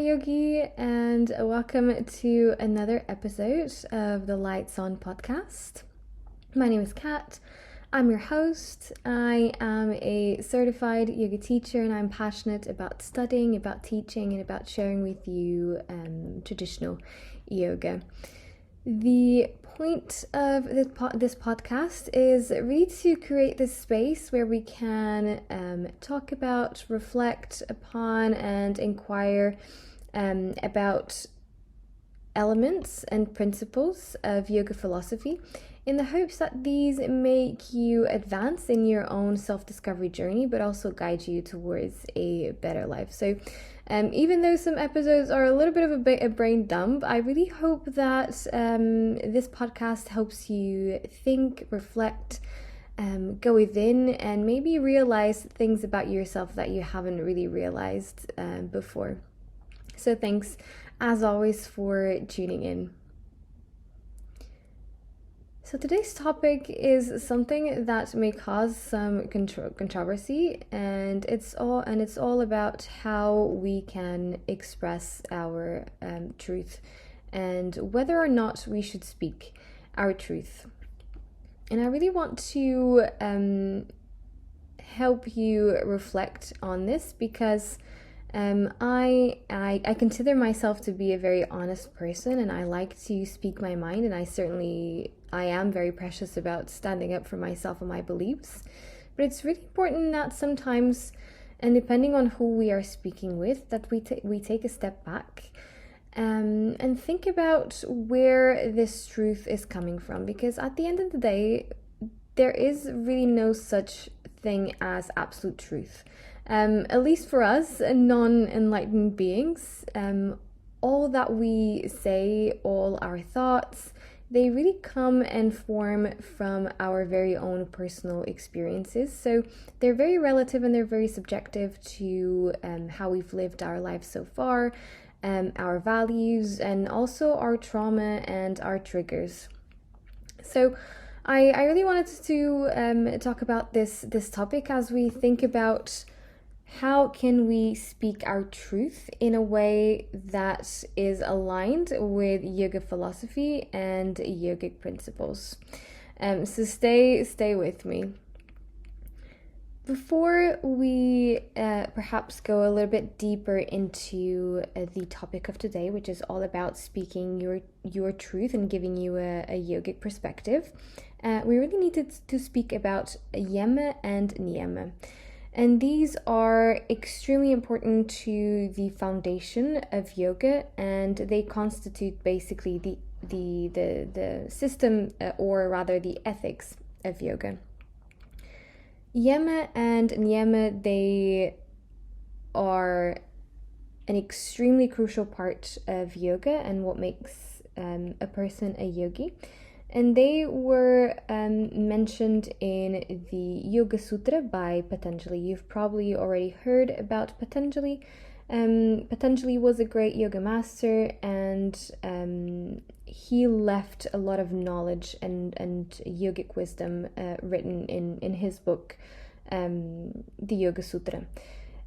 Yogi, and welcome to another episode of the Lights On podcast. My name is Kat. I'm your host. I am a certified yoga teacher, and I'm passionate about studying, about teaching, and about sharing with you traditional yoga. The point of this podcast is really to create this space where we can talk about, reflect upon, and inquire about elements and principles of yoga philosophy in the hopes that these make you advance in your own self-discovery journey, but also guide you towards a better life. So even though some episodes are a little bit of a brain dump, I really hope that this podcast helps you think, reflect, go within, and maybe realize things about yourself that you haven't really realized before. So thanks, as always, for tuning in. So today's topic is something that may cause some controversy, and it's all about how we can express our truth and whether or not we should speak our truth. And I really want to help you reflect on this because I consider myself to be a very honest person, and I like to speak my mind, and I am very precious about standing up for myself and my beliefs. But it's really important that sometimes, and depending on who we are speaking with, that we take a step back and think about where this truth is coming from. Because at the end of the day, there is really no such thing as absolute truth. At least for us, non-enlightened beings, all that we say, all our thoughts, they really come and form from our very own personal experiences. So they're very relative and they're very subjective to how we've lived our lives so far, our values, and also our trauma and our triggers. So I really wanted to talk about this topic as we think about how can we speak our truth in a way that is aligned with yoga philosophy and yogic principles. So stay with me. Before we perhaps go a little bit deeper into the topic of today, which is all about speaking your truth and giving you a yogic perspective, we really needed to speak about yama and niyama. And these are extremely important to the foundation of yoga, and they constitute basically the system, or rather the ethics of yoga. Yama and niyama, they are an extremely crucial part of yoga and what makes a person a yogi. And they were mentioned in the Yoga Sutra by Patanjali. You've probably already heard about Patanjali. Patanjali was a great yoga master, and he left a lot of knowledge and yogic wisdom written in his book, the Yoga Sutra.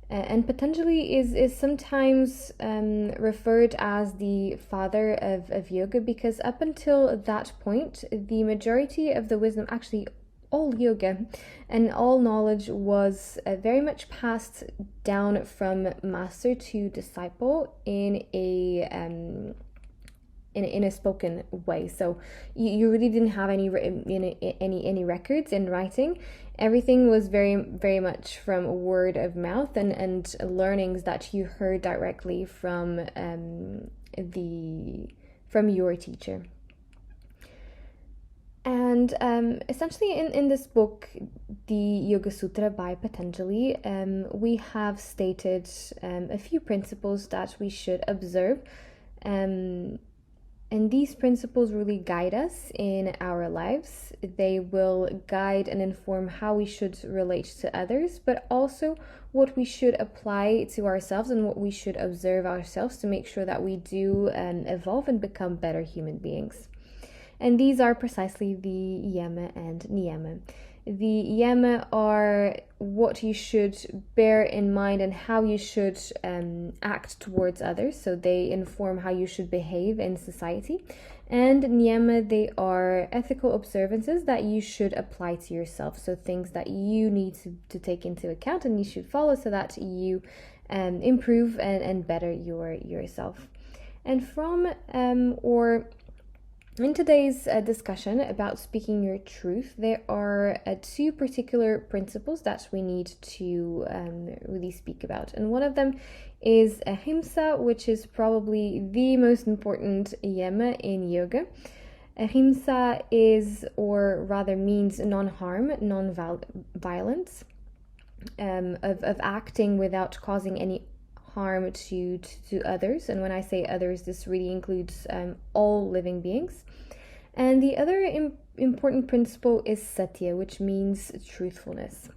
And Patanjali is sometimes referred as the father of yoga, because up until that point, the majority of the wisdom, actually all yoga and all knowledge, was very much passed down from master to disciple in a spoken way. So you really didn't have any records in writing. Everything was very, very much from word of mouth and learnings that you heard directly from your teacher. And essentially in this book, the Yoga Sutra by Patanjali, we have stated a few principles that we should observe. And these principles really guide us in our lives. They will guide and inform how we should relate to others, but also what we should apply to ourselves and what we should observe ourselves to make sure that we do evolve and become better human beings. And these are precisely the yama and niyama. The yama are what you should bear in mind and how you should act towards others. So they inform how you should behave in society. And niyama, they are ethical observances that you should apply to yourself. So things that you need to take into account and you should follow so that you improve and better yourself. And in today's discussion about speaking your truth, there are two particular principles that we need to really speak about. And one of them is Ahimsā, which is probably the most important yama in yoga. Ahimsā is, or rather means non-harm, non-violence, of acting without causing any harm to others. And when I say others, this really includes all living beings. And the other important principle is Satya, which means truthfulness.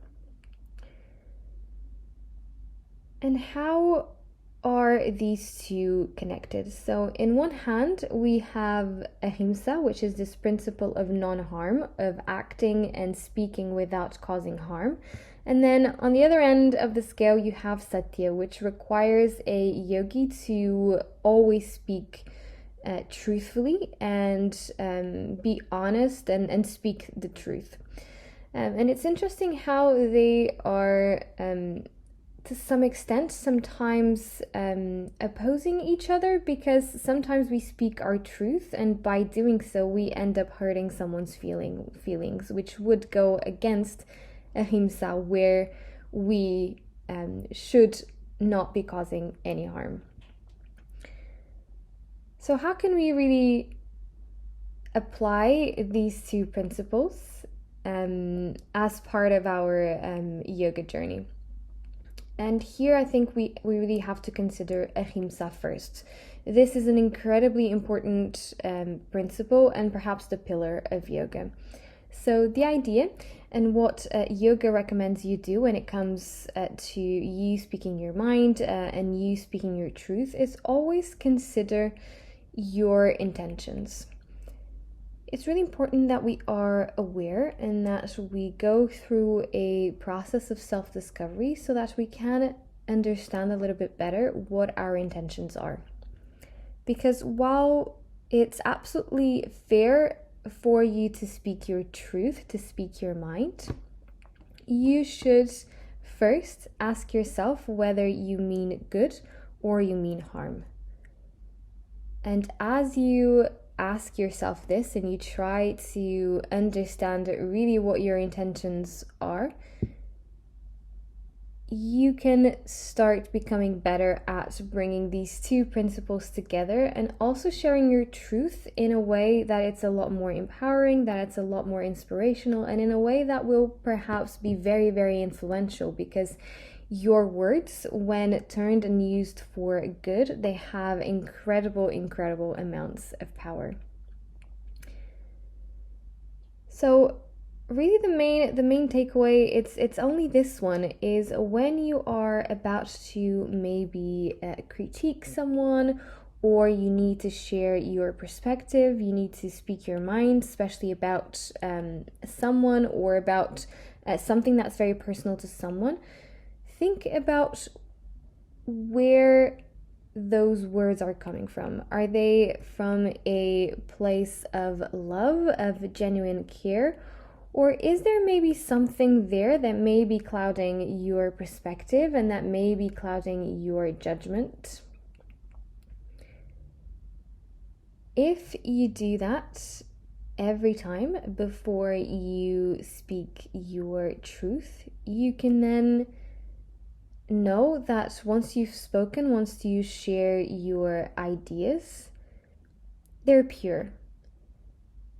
And how are these two connected? So in one hand, we have Ahimsā, which is this principle of non-harm, of acting and speaking without causing harm. And then on the other end of the scale, you have Satya, which requires a yogi to always speak truthfully and be honest and speak the truth. And it's interesting how they are, to some extent, sometimes opposing each other, because sometimes we speak our truth, and by doing so, we end up hurting someone's feelings, which would go against Ahimsā, where we should not be causing any harm. So how can we really apply these two principles as part of our yoga journey? And here I think we really have to consider Ahimsā first. This is an incredibly important principle and perhaps the pillar of yoga. So the idea and what yoga recommends you do when it comes to you speaking your mind and you speaking your truth is always consider your intentions. It's really important that we are aware and that we go through a process of self-discovery so that we can understand a little bit better what our intentions are. Because while it's absolutely fair for you to speak your truth, to speak your mind, you should first ask yourself whether you mean good or you mean harm. And as you ask yourself this and you try to understand really what your intentions are, you can start becoming better at bringing these two principles together and also sharing your truth in a way that it's a lot more empowering, that it's a lot more inspirational, and in a way that will perhaps be very, very influential, because your words, when turned and used for good, they have incredible amounts of power. So really the main takeaway, it's only this one, is when you are about to maybe critique someone, or you need to share your perspective, you need to speak your mind, especially about someone or about something that's very personal to someone. Think about where those words are coming from. Are they from a place of love, of genuine care? Or is there maybe something there that may be clouding your perspective and that may be clouding your judgment? If you do that every time before you speak your truth, you can then know that once you've spoken, once you share your ideas, they're pure.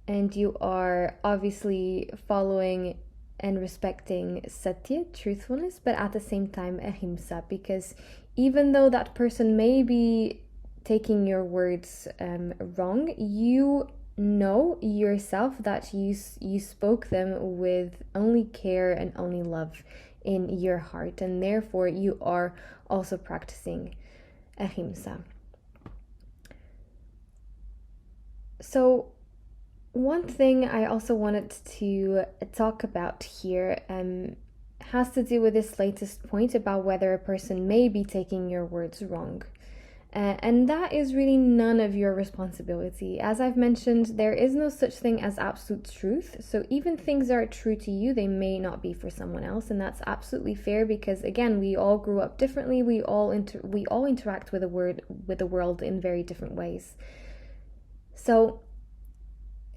And you are obviously following and respecting Satya, truthfulness, but at the same time Ahimsā, because even though that person may be taking your words wrong, you know yourself that you spoke them with only care and only love in your heart, and therefore you are also practicing Ahimsā. So One thing I also wanted to talk about here has to do with this latest point about whether a person may be taking your words wrong. And that is really none of your responsibility. As I've mentioned, there is no such thing as absolute truth. So even things that are true to you, they may not be for someone else, and that's absolutely fair because again, we all grew up differently. We all interact with the world in very different ways. So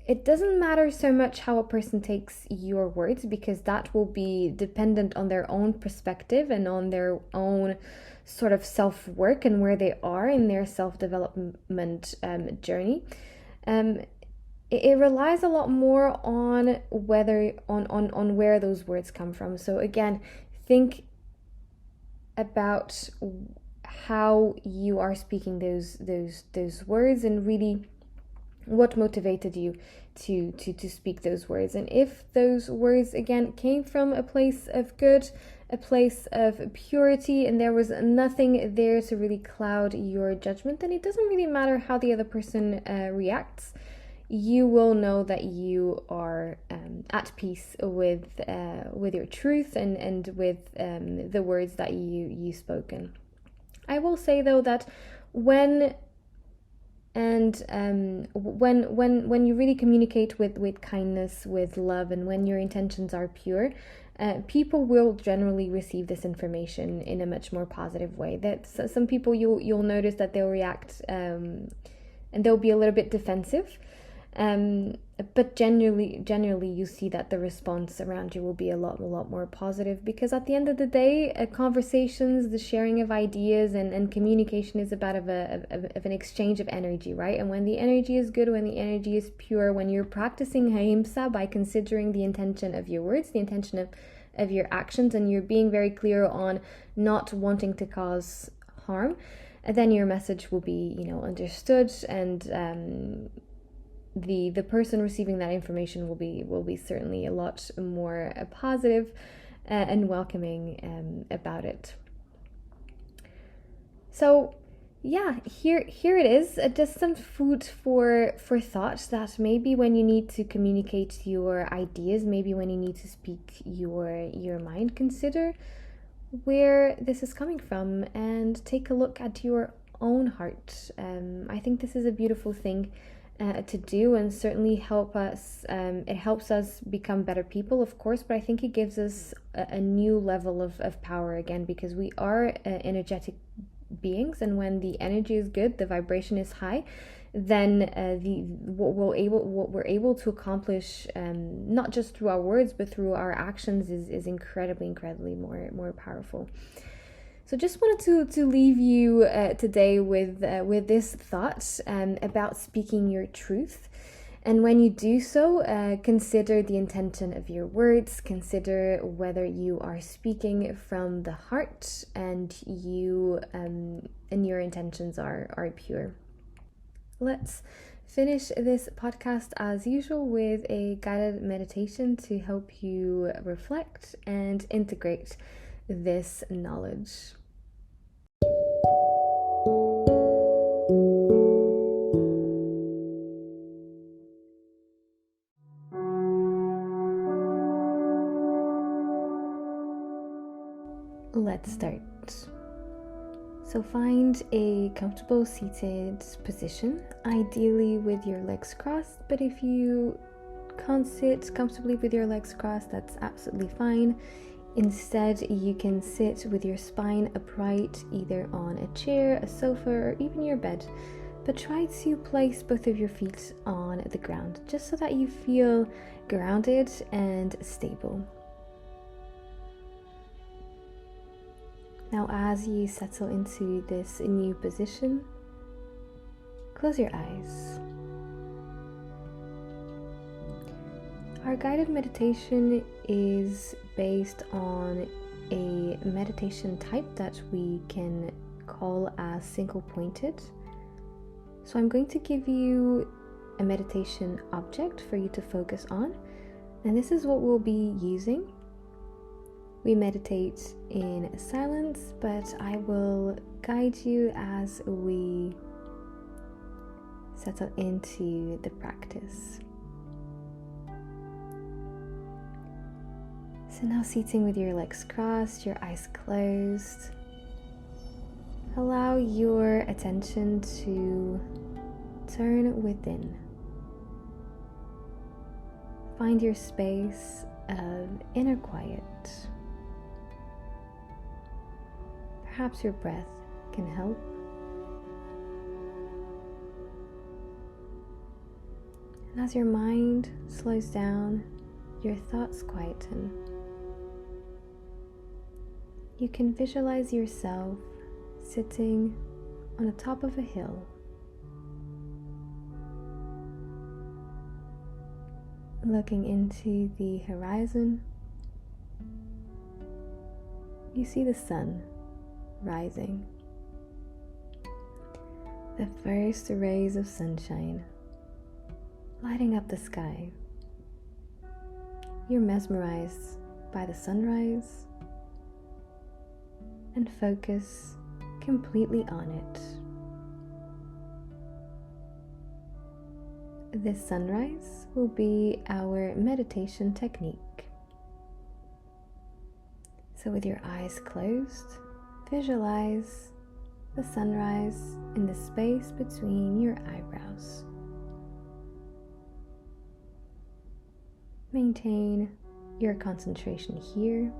it doesn't matter so much how a person takes your words because that will be dependent on their own perspective and on their own sort of self-work and where they are in their self-development journey. It relies a lot more on whether on where those words come from. So again, think about how you are speaking those words and really what motivated you to speak those words. And if those words again came from a place of good, a place of purity, and there was nothing there to really cloud your judgment, then it doesn't really matter how the other person reacts. You will know that you are at peace with your truth and with the words that you spoken. I will say though that when you really communicate with kindness, with love, and when your intentions are pure, people will generally receive this information in a much more positive way. That some people you'll notice that they'll react and they'll be a little bit defensive. But generally you see that the response around you will be a lot more positive, because at the end of the day, conversations, the sharing of ideas and communication is about of an exchange of energy, right? And when the energy is good, when the energy is pure, when you're practicing Ahimsā by considering the intention of your words, the intention of your actions, and you're being very clear on not wanting to cause harm, then your message will be understood, and the person receiving that information will be certainly a lot more positive and welcoming about it. So yeah, here it is, just some food for thought, that maybe when you need to communicate your ideas, maybe when you need to speak your mind, consider where this is coming from and take a look at your own heart. I think this is a beautiful thing to do, and certainly help us. It helps us become better people, of course, but I think it gives us a new level of power again, because we are energetic beings, and when the energy is good, the vibration is high, then what we're able to accomplish, not just through our words but through our actions, is incredibly more powerful. So just wanted to leave you today with this thought about speaking your truth. And when you do so, consider the intention of your words, consider whether you are speaking from the heart and your intentions are pure. Let's finish this podcast as usual with a guided meditation to help you reflect and integrate this knowledge. Let's start. So find a comfortable seated position, ideally with your legs crossed, but if you can't sit comfortably with your legs crossed, that's absolutely fine. Instead, you can sit with your spine upright, either on a chair, a sofa, or even your bed. But try to place both of your feet on the ground, just so that you feel grounded and stable. Now, as you settle into this new position, close your eyes. Our guided meditation is based on a meditation type that we can call as single pointed. So I'm going to give you a meditation object for you to focus on, and this is what we'll be using. We meditate in silence, but I will guide you as we settle into the practice. So now seating with your legs crossed, your eyes closed, allow your attention to turn within. Find your space of inner quiet. Perhaps your breath can help. And as your mind slows down, your thoughts quieten. You can visualize yourself sitting on the top of a hill, looking into the horizon. You see the sun rising, the first rays of sunshine lighting up the sky. You're mesmerized by the sunrise and focus completely on it. This sunrise will be our meditation technique. So with your eyes closed, visualize the sunrise in the space between your eyebrows. Maintain your concentration here.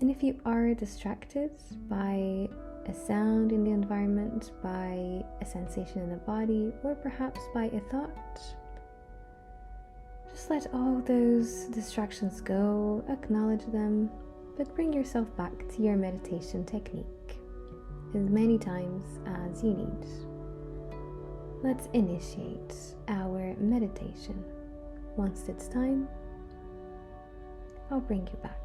And if you are distracted by a sound in the environment, by a sensation in the body, or perhaps by a thought, just let all those distractions go, acknowledge them, but bring yourself back to your meditation technique as many times as you need. Let's initiate our meditation. Once it's time, I'll bring you back.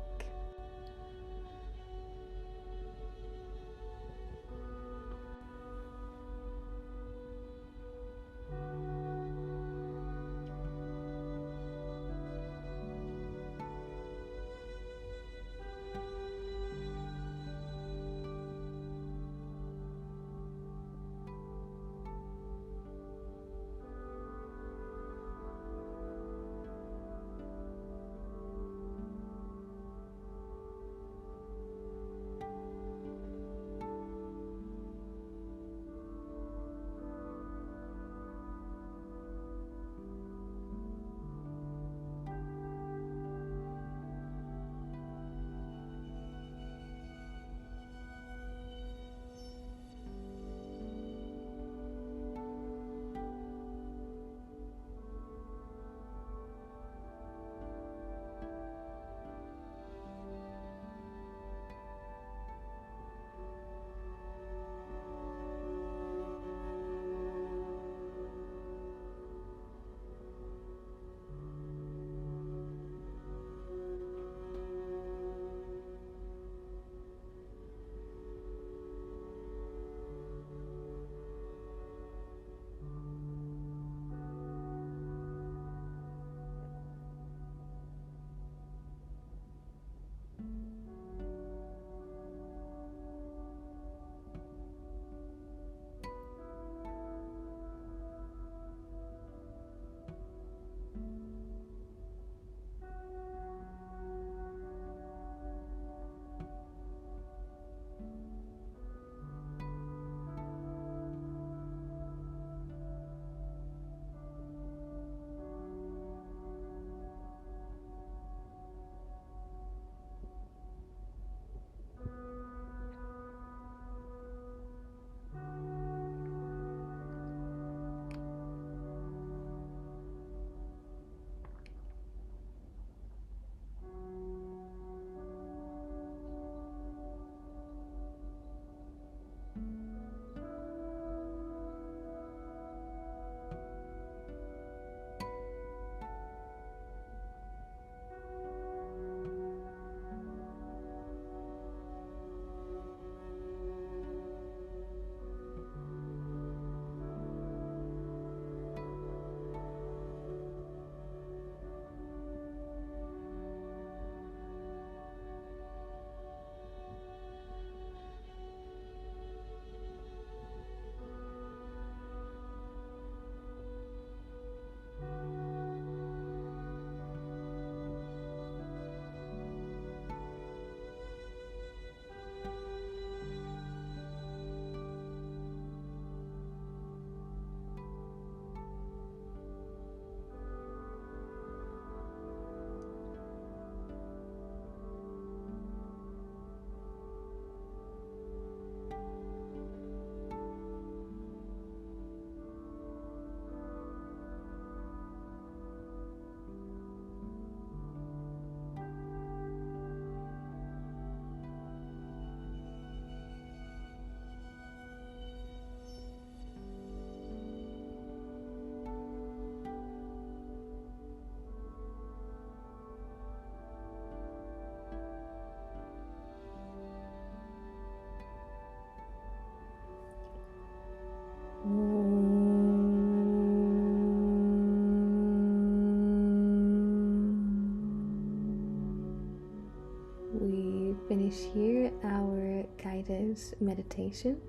We finish here our guided meditation,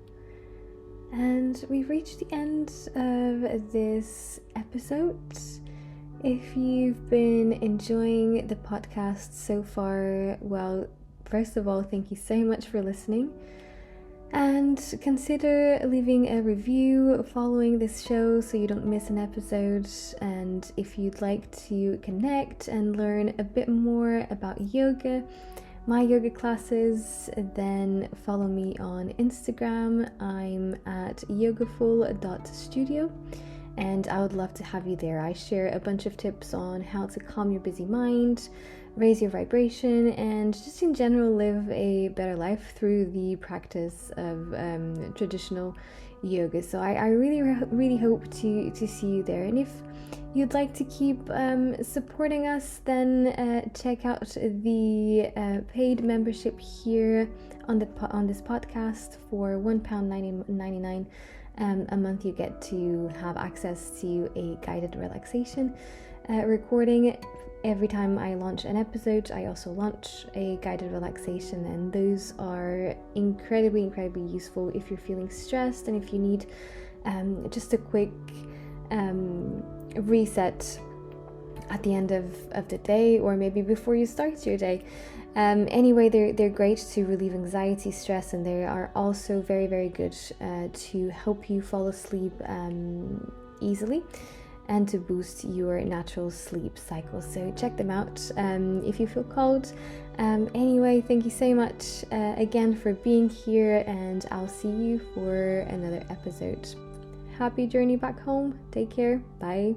and we've reached the end of this episode. If you've been enjoying the podcast so far, well, first of all, thank you so much for listening. And consider leaving a review following this show so you don't miss an episode. And if you'd like to connect and learn a bit more about yoga, my yoga classes, then follow me on Instagram. I'm at Yogaful.studio, and I would love to have you there. I share a bunch of tips on how to calm your busy mind, raise your vibration, and just in general live a better life through the practice of traditional yoga. So I really hope to see you there. And if you'd like to keep supporting us, then check out the paid membership here on this podcast. For £1.99 a month, you get to have access to a guided relaxation recording. Every time I launch an episode, I also launch a guided relaxation, and those are incredibly useful if you're feeling stressed and if you need just a quick reset at the end of the day, or maybe before you start your day. Anyway, they're great to relieve anxiety, stress, and they are also very good to help you fall asleep easily and to boost your natural sleep cycle. So check them out if you feel called. Anyway, thank you so much again for being here, and I'll see you for another episode. Happy journey back home. Take care. Bye.